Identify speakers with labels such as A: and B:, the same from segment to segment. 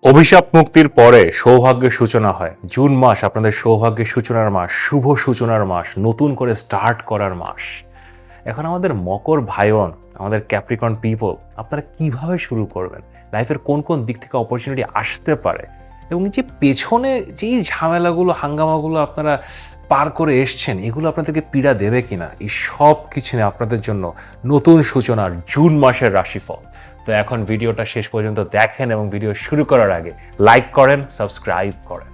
A: অভিশাপ মুক্তির পরে সৌভাগ্যের সূচনা হয়। জুন মাস আপনাদের সৌভাগ্যের সূচনার মাস, শুভ সূচনার মাস, নতুন করে স্টার্ট করার মাস। এখন আমাদের মকর ভাই বোন, আমাদের ক্যাপ্রিকন পিপল, আপনারা কিভাবে শুরু করবেন? লাইফের কোন কোন দিক থেকে অপরচুনিটি আসতে পারে? এবং যে পেছনে যেই ঝামেলাগুলো হাঙ্গামাগুলো আপনারা পার করে এসছেন, এগুলো আপনাদেরকে পীড়া দেবে কিনা, এই সব কিছু নিয়ে আপনাদের জন্য নতুন সূচনার জুন মাসের রাশিফল। তো এখন ভিডিওটা শেষ পর্যন্ত দেখেন এবং ভিডিও শুরু করার আগে লাইক করেন, সাবস্ক্রাইব করেন।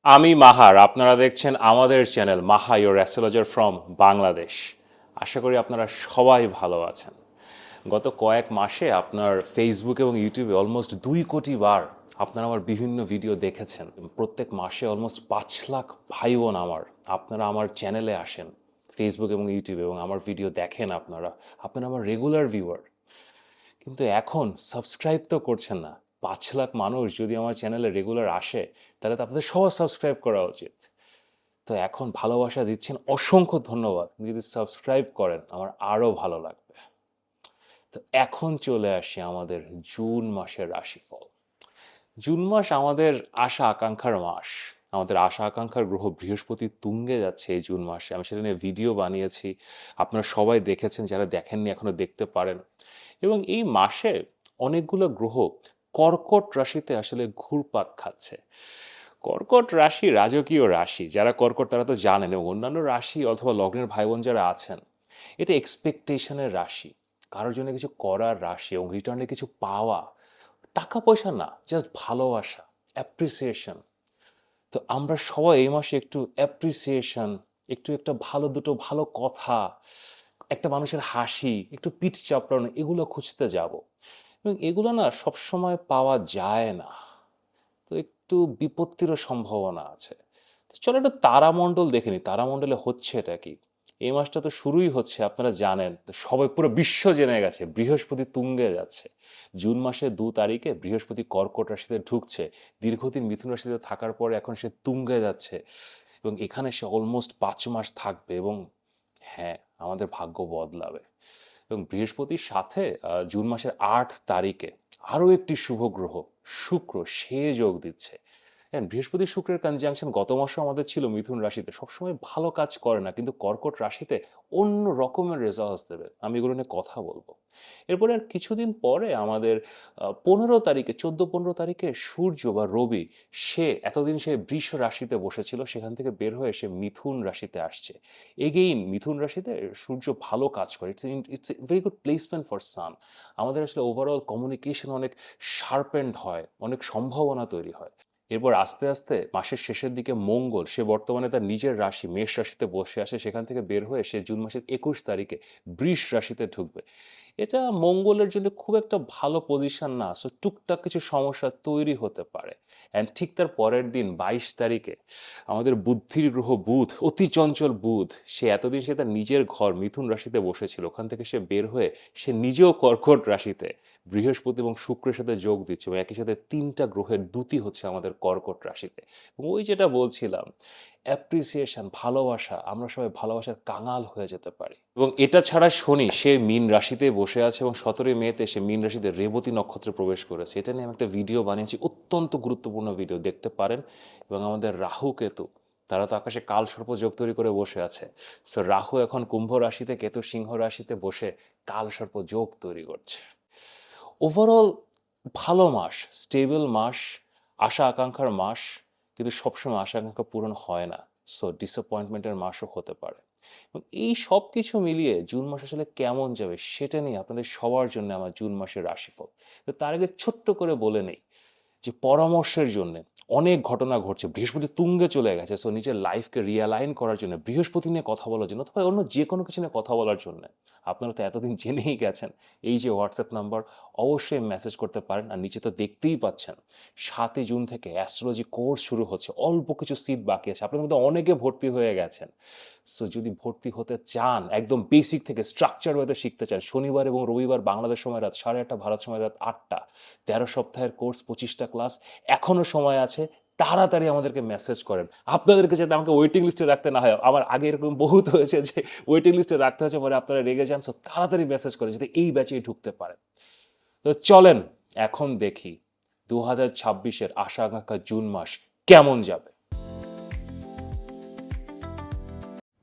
A: আমি মাহার, আপনারা দেখছেন আমাদের channel Maha your astrologer from Bangladesh. আশা করি আপনারা সবাই ভালো আছেন। গত কয়েক মাসে আপনার ফেসবুক এবং ইউটিউবে অলমোস্ট 2 কোটি বার আপনারা আমার বিভিন্ন ভিডিও দেখেছেন। প্রত্যেক মাসে অলমোস্ট 5 লাখ ভাই বোন আপনারা আমার চ্যানেলে আসেন ফেসবুক এবং ইউটিউবে এবং আমার ভিডিও দেখেন। আপনারা আমার রেগুলার ভিউয়ার, কিন্তু এখন সাবস্ক্রাইব তো করছেন না। 5 লাখ মানুষ যদি আমার চ্যানেলে রেগুলার আসে, তাহলে তো আপনাদের সবার সাবস্ক্রাইব করা উচিত। তো এখন ভালোবাসা দিচ্ছেন, অসংখ্য ধন্যবাদ। যদি সাবস্ক্রাইব করেন আমার আরও ভালো লাগবে। তো এখন চলে আসি আমাদের জুন মাসের রাশিফল। জুন মাস আমাদের আশা আকাঙ্ক্ষার মাস। আমাদের আশা আকাঙ্ক্ষার গ্রহ বৃহস্পতি তুঙ্গে যাচ্ছে এই জুন মাসে। আমি সেটা নিয়ে ভিডিও বানিয়েছি, আপনারা সবাই দেখেছেন, যারা দেখেননি এখনো দেখতে পারেন। এবং এই মাসে অনেকগুলো গ্রহ কর্কট রাশিতে আসলে ঘুরপাক খাচ্ছে। কর্কট রাশি রাজকীয় রাশি, যারা কর্কট তারা তো জানেন, এবং অন্যান্য রাশি অথবা লগ্নের ভাই বোন যারা আছেন, এটা এক্সপেকটেশনের রাশি, কারোর জন্য কিছু করার রাশি এবং রিটার্নে কিছু পাওয়া। টাকা পয়সা না, জাস্ট ভালোবাসা, অ্যাপ্রিসিয়েশন। তো আমরা সবাই এই মাসে একটু অ্যাপ্রিসিয়েশন, একটু একটা ভালো দুটো ভালো কথা, একটা মানুষের হাসি, একটু পিঠ চাপড়ানো, এগুলো খুঁজতে যাব। এবং এগুলো না সবসময় পাওয়া যায় না, তো একটু বিপত্তিরও সম্ভাবনা আছে। তো চলো একটু তারামণ্ডল দেখে নিই, তারামণ্ডলে হচ্ছে এটা কি। এই মাসটা তো শুরুই হচ্ছে, আপনারা জানেন, তো সবাই পুরো বিশ্ব জেনে গেছে বৃহস্পতি তুঙ্গে যাচ্ছে। জুন মাসের 2 তারিখে বৃহস্পতি কর্কট রাশিতে ঢুকছে। দীর্ঘদিন মিথুন রাশিতে থাকার পরে এখন সে তুঙ্গে যাচ্ছে এবং এখানে সে অলমোস্ট 5 মাস থাকবে। এবং হ্যাঁ, আমাদের ভাগ্য বদলাবে। এবং বৃহস্পতির সাথে জুন মাসের 8 তারিখে আরও একটি শুভ গ্রহ শুক্র সে যোগ দিচ্ছে। হ্যাঁ, বৃহস্পতি শুক্রের কনজাংশন গত মাসে আমাদের ছিল মিথুন রাশিতে, সবসময় ভালো কাজ করে না, কিন্তু কর্কট রাশিতে অন্য রকমের রেজাল্টস দেবে। আমি এগুলো নিয়ে কথা বলবো। এরপরে আর কিছুদিন পরে আমাদের 15 তারিখে, 14-15 তারিখে সূর্য বা রবি, এতদিন সে বৃষ রাশিতে বসেছিল, সেখান থেকে বের হয়ে সে মিথুন রাশিতে আসছে। এগেইন মিথুন রাশিতে সূর্য ভালো কাজ করে, it's a very good placement for sun. আমাদের আসলে ওভারঅল কমিউনিকেশন অনেক শার্পেন্ড হয়, অনেক সম্ভাবনা তৈরি হয়। এরপর আস্তে আস্তে মাসের শেষের দিকে মঙ্গল, সে বর্তমানে তার নিজের রাশি মেষ রাশিতে বসে আসে, সেখান থেকে বের হয়ে সে জুন মাসের 21 তারিখে বৃষ রাশিতে ঢুকবে। এটা মঙ্গলের জন্য খুব একটা ভালো পজিশন না, সো টুকটাক কিছু সমস্যা তৈরি হতে পারে। অ্যান্ড ঠিক তার পরের দিন 22 তারিখে আমাদের বুদ্ধির গ্রহ বুধ, অতি চঞ্চল বুধ, সে এতদিন সে তার নিজের ঘর মিথুন রাশিতে বসেছিল, ওখান থেকে সে বের হয়ে সে নিজেও কর্কট রাশিতে বৃহস্পতি এবং শুক্রের সাথে যোগ দিচ্ছে, এবং একই সাথে 3টা গ্রহের দ্যুতি হচ্ছে আমাদের কর্কট রাশিতে। এবং ওই যেটা বলছিলাম, অ্যাপ্রিসিয়েশন, ভালোবাসা, আমরা সবাই ভালোবাসার কাঙাল হয়ে যেতে পারি। এবং এটা ছাড়া শনি সে মীন রাশিতে বসে আছে এবং 17 মেতে সে মীন রাশিতে রেবতী নক্ষত্রে প্রবেশ করেছে। এটা নিয়ে আমি একটা ভিডিও বানিয়েছি, অত্যন্ত গুরুত্বপূর্ণ ভিডিও, দেখতে পারেন। এবং আমাদের রাহু কেতু, তারা তো আকাশে কাল সর্প যোগ তৈরি করে বসে আছে। সো রাহু এখন কুম্ভ রাশিতে, কেতু সিংহ রাশিতে বসে কাল সর্প যোগ তৈরি করছে। ওভারঅল ভালো মাস, স্টেবল মাস, আশা আকাঙ্ক্ষার মাস, কিন্তু সবসময় আশা আকাঙ্ক্ষা পূরণ হয় না। সো ডিসঅ্যাপয়েন্টমেন্টের মাসও হতে পারে। এবং এই সব কিছু মিলিয়ে জুন মাস আসলে কেমন যাবে সেটা নিয়ে আপনাদের সবার জন্য আমার জুন মাসের রাশিফল। তো তার আগে ছোট্ট করে বলে নেই যে পরামর্শের জন্য অনেক ঘটনা ঘটছে, বৃহস্পতি তুঙ্গে চলে গেছে। সো নিজের লাইফকে রিয়ালাইন করার জন্য, বৃহস্পতি নিয়ে কথা বলার জন্য, অথবা অন্য যে কোনো কিছু নিয়ে কথা বলার জন্য, আপনারা তো এতদিন জেনেই গেছেন, এই যে হোয়াটসঅ্যাপ নাম্বার, অবশ্যই মেসেজ করতে পারেন। আর নিচে তো দেখতেই পাচ্ছেন 7 জুন থেকে অ্যাস্ট্রোলজি কোর্স শুরু হচ্ছে। অল্প কিছু সিট বাকি আছে, আপনাদের মধ্যে অনেকে ভর্তি হয়ে গেছেন। সো যদি ভর্তি হতে চান, একদম বেসিক থেকে স্ট্রাকচার ওয়েতে শিখতে চান, শনিবার এবং রবিবার বাংলাদেশ সময় রাত 8:30, ভারত সময় রাত 8টা, 13 সপ্তাহের কোর্স, 25টা ক্লাস, এখনও সময় আছে। তাড়াতাড়ি আমাদেরকে মেসেজ করেন। আপনাদেরকে যাতে আমাকে ওয়েটিং লিস্টে রাখতে না হয়, আমার আগে এরকম বহুত হয়েছে যে ওয়েটিং লিস্টে রাখতে হয়েছে, পরে আপনারা রেগে যান। সো তাড়াতাড়ি মেসেজ করেন যাতে এই ব্যাচেই ঢুকতে পারেন। তো চলেন এখন দেখি 2026-এর আশা আকাঙ্ক্ষা জুন মাস কেমন যাবে।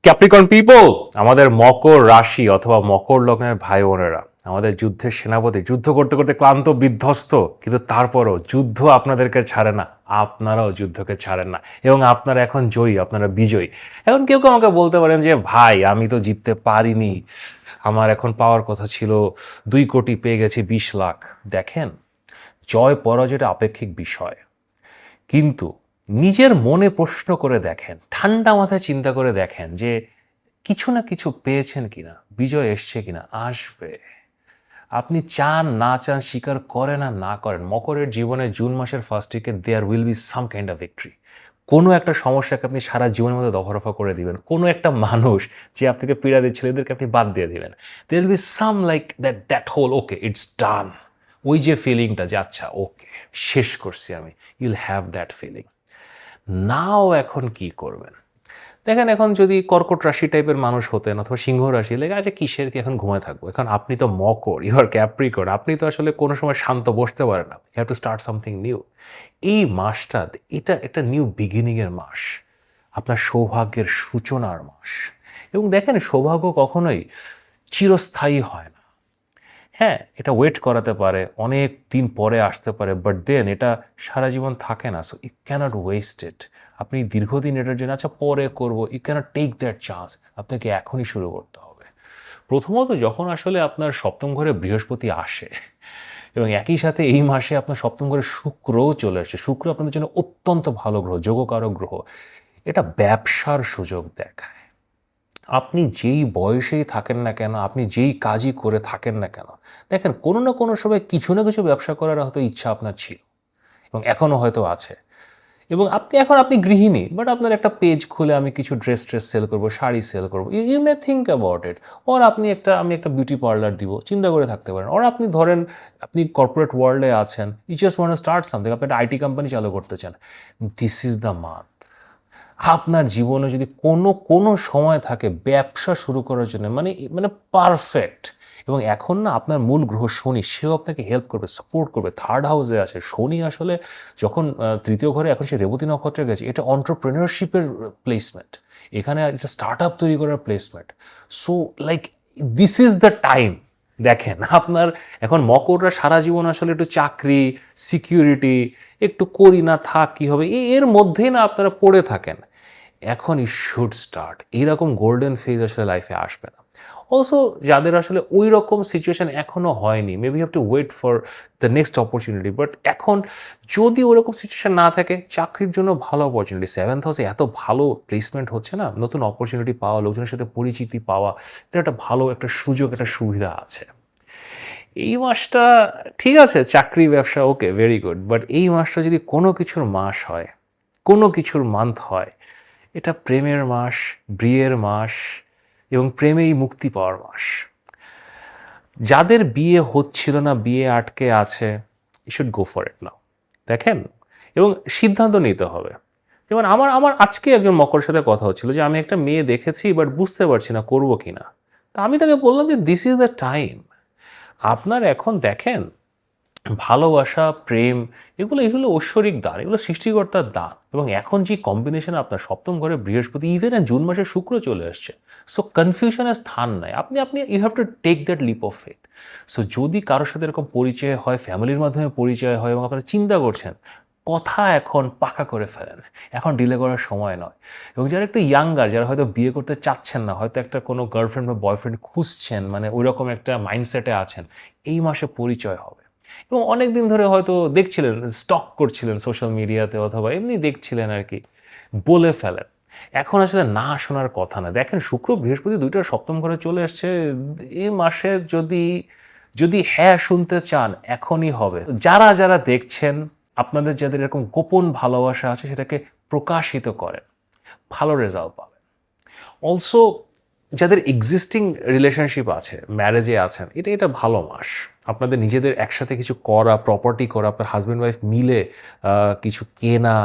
A: ক্যাপ্রিকর্ন পিপল, আমাদের মকর রাশি অথবা মকর লগ্নের ভাই বোনেরা, আমাদের যুদ্ধের সেনাপতি, যুদ্ধ করতে করতে ক্লান্ত বিধ্বস্ত, কিন্তু তারপরও যুদ্ধ আপনাদেরকে ছাড়ে না, আপনারাও যুদ্ধকে ছাড়েন না, এবং আপনারা এখন জয়ী, আপনারা বিজয়ী। এখন কেউ কেউ আমাকে বলতে পারেন যে ভাই আমি তো জিততে পারিনি, আমার এখন পাওয়ার কথা ছিল 2 কোটি, পেয়ে গেছি 20 লাখ। দেখেন, জয় পরাজয়টা আপেক্ষিক বিষয়, কিন্তু নিজের মনে প্রশ্ন করে দেখেন, ঠান্ডা মাথায় চিন্তা করে দেখেন যে কিছু না কিছু পেয়েছেন কিনা, বিজয় এসছে কিনা, আসবে। আপনি চান না চান, স্বীকার করেন আর না করেন, মকরের জীবনে জুন মাসের ফার্স্ট উইকে there will be some kind of victory. কোনো একটা সমস্যাকে আপনি সারা জীবনের মধ্যে দফা করে দিবেন, কোনো একটা মানুষ যে আপনাকে পীড়া দিচ্ছিল এদেরকে আপনি বাদ দিয়ে দিবেন। There will be some like that whole okay it's done, ওই যে ফিলিংটা যে আচ্ছা ওকে শেষ করছি আমি, you'll have that feeling. Now এখন কি করবেন দেখেন, এখন যদি কর্কট রাশি টাইপের মানুষ হতেন অথবা সিংহ রাশি, লেগে আছে কিসের কি এখন ঘুমায় থাকবো, এখন আপনি তো মকর, ইউ আর ক্যাপ্রিকর্ন, আপনি তো আসলে কোনো সময় শান্ত বসতে পারেন না, you have to start something new. এই মাসটা এটা একটা নিউ বিগিনিংয়ের মাস, আপনার সৌভাগ্যের সূচনার মাস। এবং দেখেন, সৌভাগ্য কখনোই চিরস্থায়ী হয় না। হ্যাঁ, এটা ওয়েট করাতে পারে, অনেক দিন পরে আসতে পারে, বাট দেন এটা সারা জীবন থাকে না। So you can't waste it. আপনি দীর্ঘদিন এটার জন্য আচ্ছা পরে করবো, you can't take that chance, আপনাকে এখনই শুরু করতে হবে। প্রথমত যখন আসলে আপনার সপ্তম ঘরে বৃহস্পতি আসে, এবং একই সাথে এই মাসে আপনার সপ্তম ঘরে শুক্রও চলে আসে, শুক্র আপনাদের জন্য অত্যন্ত ভালো গ্রহ, যোগকারক গ্রহ, এটা ব্যবসার সুযোগ দেখায়। আপনি যেই বয়সেই থাকেন না কেন, আপনি যেই কাজই করে থাকেন না কেন, দেখেন কোনো না কোনো সময় কিছু না কিছু ব্যবসা করার হয়তো ইচ্ছা আপনার ছিল এবং এখনও হয়তো আছে। এবং আপনি গৃহিণী, বাট আপনার একটা পেজ খুলে আমি কিছু ড্রেস সেল করবো, শাড়ি সেল করবো, you may think about it. Or আমি একটা বিউটি পার্লার দিব, চিন্তা করে থাকতে পারেন। ওর আপনি ধরেন আপনি কর্পোরেট ওয়ার্ল্ডে আছেন, you just want to start something, আপনি একটা আইটি কোম্পানি চালু করতে চান। This is the month. আপনার জীবনে যদি কোনো সময় থাকে ব্যবসা শুরু করার জন্য, মানে পারফেক্ট। এবং এখন না আপনার মূল গ্রহ শনি, সেও আপনাকে হেল্প করবে, সাপোর্ট করবে, 3rd হাউসে আছে শনি। আসলে যখন 3য় ঘরে এখন সে রেবতী নক্ষত্রে গেছে, এটা অন্টারপ্রেনারশিপের প্লেসমেন্ট, এখানে এটা স্টার্ট আপ তৈরি করার placement. So like this is the time. দেখেন, আপনার এখন মকররা সারা জীবন আসলে একটু চাকরি, সিকিউরিটি, একটু করি না থাক কী হবে, এর মধ্যেই না আপনারা পড়ে থাকেন। এখন ই শুড স্টার্ট, এইরকম গোল্ডেন ফেজ আসলে লাইফে আসবে না। অলসো যাদের আসলে ওই রকম সিচুয়েশান এখনও হয়নি, maybe have to wait for the next opportunity. But এখন যদি ওরকম সিচুয়েশান না থাকে, চাকরির জন্য ভালো অপরচুনিটি, 7th হাউসে এত ভালো প্লেসমেন্ট হচ্ছে না, নতুন অপরচুনিটি পাওয়া, লোকজনের সাথে পরিচিতি পাওয়া, এটা একটা ভালো একটা সুযোগ, একটা সুবিধা আছে। এই মাসটা ঠিক আছে, চাকরি ব্যবসা ওকে ভেরি গুড, বাট এই মাসটা যদি কোনো কিছুর মাস হয়, কোনো কিছুর মান্থ হয়, এটা প্রেমের মাস, বিয়ের মাস এবং প্রেমেই মুক্তি পাওয়ার মাস। যাদের বিয়ে হচ্ছিল না, বিয়ে আটকে আছে, you should go for it now. দেখেন, এবং সিদ্ধান্ত নিতে হবে। যেমন আমার আজকে একজন মকরের সাথে কথা হচ্ছিল যে আমি একটা মেয়ে দেখেছি, বাট বুঝতে পারছি না করবো কি না। তা আমি তাকে বললাম যে দিস ইজ দ্য টাইম। আপনার এখন দেখেন, ভালোবাসা, প্রেম, এগুলো ঐশ্বরিক দান, এগুলো সৃষ্টিকর্তার দান। এবং এখন যে কম্বিনেশন, আপনার সপ্তম ঘরে বৃহস্পতি, ইভেন জুন মাসে শুক্র চলে আসছে, সো কনফিউশনের স্থান নাই। আপনি you have to take that leap of faith. So যদি কারোর সাথে এরকম পরিচয় হয়, ফ্যামিলির মাধ্যমে পরিচয় হয়, এবং আপনারা চিন্তা করছেন, কথা এখন পাকা করে ফেলেন, এখন ডিলে করার সময় নয়। এবং যারা একটু ইয়াঙ্গার, যারা হয়তো বিয়ে করতে চাচ্ছেন না, হয়তো একটা কোনো গার্লফ্রেন্ড বা বয়ফ্রেন্ড খুঁজছেন, মানে ওই রকম একটা মাইন্ডসেটে আছেন, এই মাসে পরিচয় হবে। এবং অনেক দিন ধরে হয়তো দেখছিলেন, স্টক করছিলেন সোশ্যাল মিডিয়াতে, অথবা এমনি দেখছিলেন আর কি, বলে ফেলেন। এখন আসলে না শোনার কথা না। দেখেন, শুক্র বৃহস্পতি দুইটার সপ্তম ঘরে চলে আসছে, এই মাসে যদি হ্যাঁ শুনতে চান, এখনই হবে। যারা দেখছেন, আপনাদের যাদের এরকম গোপন ভালোবাসা আছে, সেটাকে প্রকাশিত করেন, ভালো রেজাল্ট পাবেন। অলসো যাদের এক্সিস্টিং রিলেশনশিপ আছে, ম্যারেজে আছেন, এটা ভালো মাস,
B: আপনাদের নিজেদের একসাথে কিছু করা, প্রপার্টি করা, আপনার হাজব্যান্ড ওয়াইফ মিলে কিছু কেনা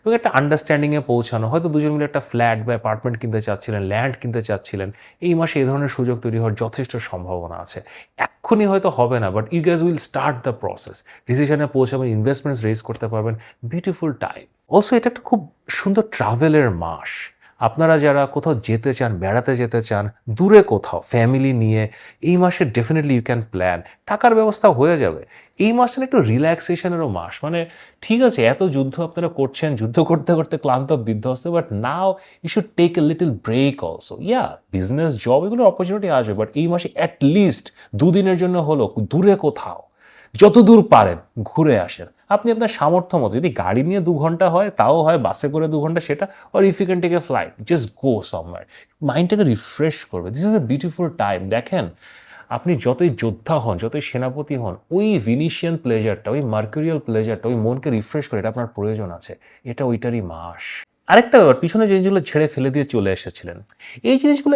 B: এবং একটা আন্ডারস্ট্যান্ডিংয়ে পৌঁছানো। হয়তো দুজন মিলে একটা ফ্ল্যাট বা অ্যাপার্টমেন্ট কিনতে চাচ্ছিলেন, ল্যান্ড কিনতে চাচ্ছিলেন, এই মাসে এই ধরনের সুযোগ তৈরি হওয়ার যথেষ্ট সম্ভাবনা আছে। এক্ষুনি হয়তো হবে না, but you guys will start the process. ডিসিশনে পৌঁছাবেন, ইনভেস্টমেন্টস রেজ করতে পারবেন, বিউটিফুল টাইম। অলসো এটা একটা খুব সুন্দর ট্রাভেলের মাস। আপনারা যারা কোথাও যেতে চান, বেড়াতে যেতে চান, দূরে কোথাও ফ্যামিলি নিয়ে, এই মাসে ডেফিনেটলি ইউ ক্যান প্ল্যান। টাকার ব্যবস্থা হয়ে যাবে। এই মাসটা একটু রিল্যাক্সেশনেরও মাস। মানে ঠিক আছে, এত যুদ্ধ আপনারা করছেন, যুদ্ধ করতে করতে ক্লান্ত বিধ্বস্ত, but now you should take a little break also. Business, job, এগুলোর অপরচুনিটি আসবে, বাট এই মাসে অ্যাটলিস্ট দুদিনের জন্য হলো দূরে কোথাও, যত দূর পারেন ঘুরে আসেন। আপনি আপনার সামর্থ্য মতো, যদি গাড়ি নিয়ে 2 ঘন্টা হয় তাও হয়, বাসে করে 2 ঘন্টা সেটা, or if you can take a flight, just go somewhere. মাইন্ডটাকে রিফ্রেশ করবে। This is a beautiful time. দেখেন, আপনি যতই যোদ্ধা হন, যতই সেনাপতি হন, ওই ভিনিশিয়ান প্লেজারটা, ওই মার্কুরিয়াল প্লেজারটা, ওই মনকে রিফ্রেশ করে, এটা আপনার প্রয়োজন আছে। এটা ওইটারই মাস। আরেকটা ব্যাপার, পিছনে যে জিনিসগুলো ছেড়ে ফেলে দিয়ে চলে এসেছিলেন, এই জিনিসগুলো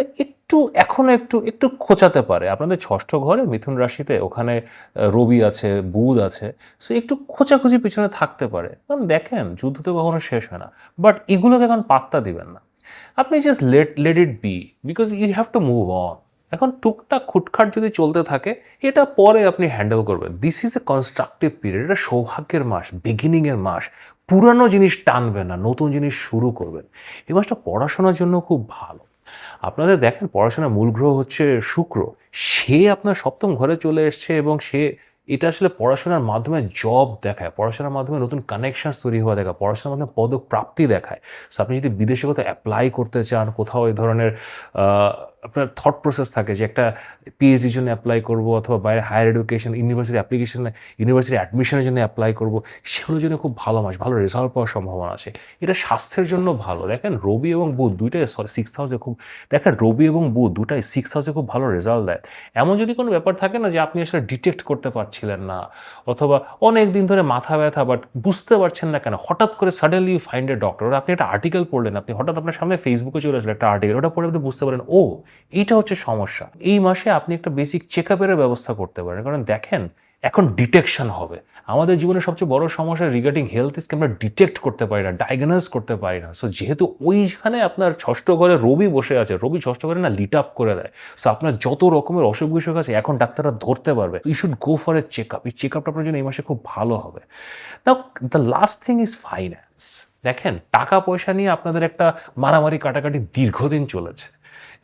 B: এখনো একটু খোঁচাতে পারে। আপনাদের ষষ্ঠ ঘরে মিথুন রাশিতে, ওখানে রবি আছে, বুধ আছে, সো একটু খোঁচাখুচি পিছনে থাকতে পারে। কারণ দেখেন, যুদ্ধ তো কখনো শেষ হয় না, বাট এগুলোকে এখন পাত্তা দিবেন না। আপনি just let it be, because you have to move on. এখন টুকটাক খুটখাট যদি চলতে থাকে, এটা পরে আপনি হ্যান্ডেল করবেন। This is A constructive period. এটা সৌভাগ্যের মাস, বিগিনিংয়ের মাস। পুরানো জিনিস টানবেন না, নতুন জিনিস শুরু করবেন। এই মাসটা পড়াশোনার জন্য খুব ভালো। আপনাদের দেখেন, পড়াশোনার মূল গ্রহ হচ্ছে শুক্র। সে আপনার সপ্তম ঘরে চলে এসছে এবং সে এটা আসলে পড়াশোনার মাধ্যমে জব দেখায়, পড়াশোনার মাধ্যমে নতুন কানেকশানস তৈরি হওয়া দেখায়, পড়াশোনার মাধ্যমে পদক প্রাপ্তি দেখায়। সো আপনি যদি বিদেশে কোথাও অ্যাপ্লাই করতে চান, কোথাও এই ধরনের আপনার থট প্রসেস থাকে যে একটা পিএইচডির জন্য অ্যাপ্লাই করব, অথবা বাইরে হায়ার এডুকেশন, ইউনিভার্সিটি অ্যাডমিশনের জন্য অ্যাপ্লাই করব, সেগুলোর জন্য খুব ভালো মাস, ভালো রেজাল্ট পাওয়ার সম্ভাবনা আছে। এটা স্বাস্থ্যের জন্য ভালো। দেখেন, রবি এবং বুধ দুইটাই 6th হাউসে খুব, দেখেন রবি এবং বুধ দুটাই 6th হাউসে খুব ভালো রেজাল্ট দেয়। এমন যদি কোনো ব্যাপার থাকে না যে আপনি আসলে ডিটেক্ট করতে পারছিলেন না, অথবা অনেক দিন ধরে মাথা ব্যথা, বাট বুঝতে পারছেন না কেন, হঠাৎ করে suddenly you find a doctor. আপনি একটা আর্টিকেল পড়লেন, আপনি হঠাৎ আপনার সামনে ফেসবুকে চলে আসলো একটা আর্টিকেল, ওটা পড়ে আপনি বুঝতে পারেন, ও এইটা হচ্ছে সমস্যা। এই মাসে আপনি একটা বেসিক চেক আপের ব্যবস্থা করতে পারেন। কারণ দেখেন, এখন ডিটেকশন হবে। আমাদের জীবনের সবচেয়ে বড় সমস্যা রিগার্ডিং হেলথ ইজকে আমরা ডিটেক্ট করতে পারি না, ডায়াগনোজ করতে পারি না। সো যেহেতু ওইখানে আপনার ষষ্ঠ ঘরে রবি বসে আছে, রবি ষষ্ঠ ঘরে না লিট আপ করে দেয়। সো আপনার যত রকমের অসুখ বিসুখ আছে এখন ডাক্তাররা ধরতে পারবে। You should go for a check up. এই চেক আপটা আপনার জন্য এই মাসে খুব ভালো হবে। Now the last thing is finance. দেখেন, টাকা পয়সা নিয়ে আপনাদের একটা মারামারি কাটাকাটি দীর্ঘদিন চলেছে,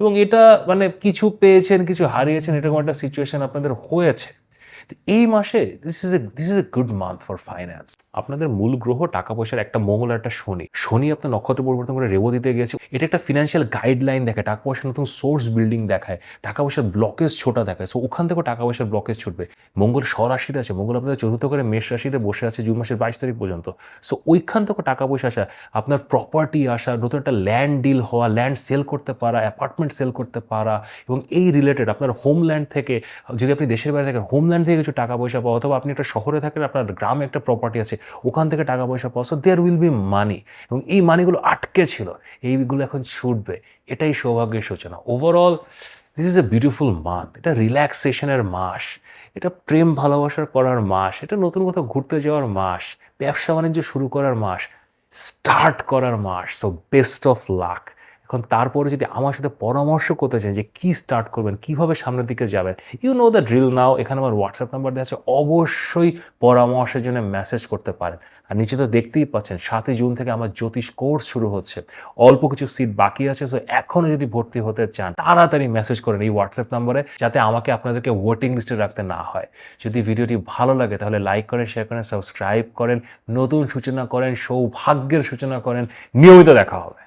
B: এবং এটা মানে কিছু পেয়েছেন, কিছু হারিয়েছেন, এরকম একটা সিচুয়েশন আপনাদের হয়েছে। এই মাসে this is a good month for finance. আপনাদের মূল গ্রহ টাকা পয়সার একটা মঙ্গল আর একটা শনি আপনার নক্ষত্র পরিবর্তন করে রেবতীতে গেছে। এটা একটা ফিনান্সিয়াল গাইডলাইন দেখায়, টাকা পয়সার নতুন সোর্স বিল্ডিং দেখায়, টাকা পয়সার ব্লকেজ ছোটা দেখায়। সো ওখান থেকে টাকা পয়সার ব্লকেজ ছুটবে। মঙ্গল স্বরাশিতে আছে, মঙ্গল আপনাদের চতুর্থ করে মেষ রাশিতে বসে আছে জুন মাসের 22 তারিখ পর্যন্ত। সো ওইখান থেকে টাকা পয়সা আসা, আপনার প্রপার্টি আসা, নতুন একটা ল্যান্ড ডিল হওয়া, ল্যান্ড সেল করতে পারা, অ্যাপার্টমেন্ট সেল করতে পারা, এবং এই রিলেটেড আপনার হোমল্যান্ড থেকে, যদি আপনি দেশের বাইরে থাকেন, হোমল্যান্ড থেকে কিছু টাকা পয়সা পাওয়া, অথবা আপনি একটা শহরে থাকেন, আপনার গ্রামে একটা প্রপার্টি আছে, ওখান থেকে টাকা পয়সা পাওয়া। সো দেয়ার উইল বি মানি, এবং এই মানিগুলো আটকে ছিল, এইগুলো এখন ছুটবে। এটাই সৌভাগ্যের সূচনা। Overall this is a beautiful month. এটা রিল্যাক্সেশনের মাস, এটা প্রেম ভালোবাসার করার মাস, এটা নতুন কোথাও ঘুরতে যাওয়ার মাস, ব্যবসা বাণিজ্য শুরু করার মাস, স্টার্ট করার মাস। So best of luck. এখন তারপরে যদি আমার সাথে পরামর্শ করতে চান যে কী স্টার্ট করবেন, কীভাবে সামনের দিকে যাবেন, ইউ নো দ্য ড্রিল নাও। এখানে আমার হোয়াটসঅ্যাপ নাম্বার দেওয়া আছে, অবশ্যই পরামর্শের জন্য মেসেজ করতে পারেন। আর নিচে তো দেখতেই পাচ্ছেন 7 জুন থেকে আমার জ্যোতিষ কোর্স শুরু হচ্ছে। অল্প কিছু সিট বাকি আছে, সো এখনও যদি ভর্তি হতে চান তাড়াতাড়ি মেসেজ করেন এই হোয়াটসঅ্যাপ নাম্বারে, যাতে আমাকে আপনাদেরকে ওয়েটিং লিস্টে রাখতে না হয়। যদি ভিডিওটি ভালো লাগে তাহলে লাইক করেন, শেয়ার করেন, সাবস্ক্রাইব করেন, নতুন সূচনা করেন, সৌভাগ্যের সূচনা করেন। নিয়মিত দেখা হবে।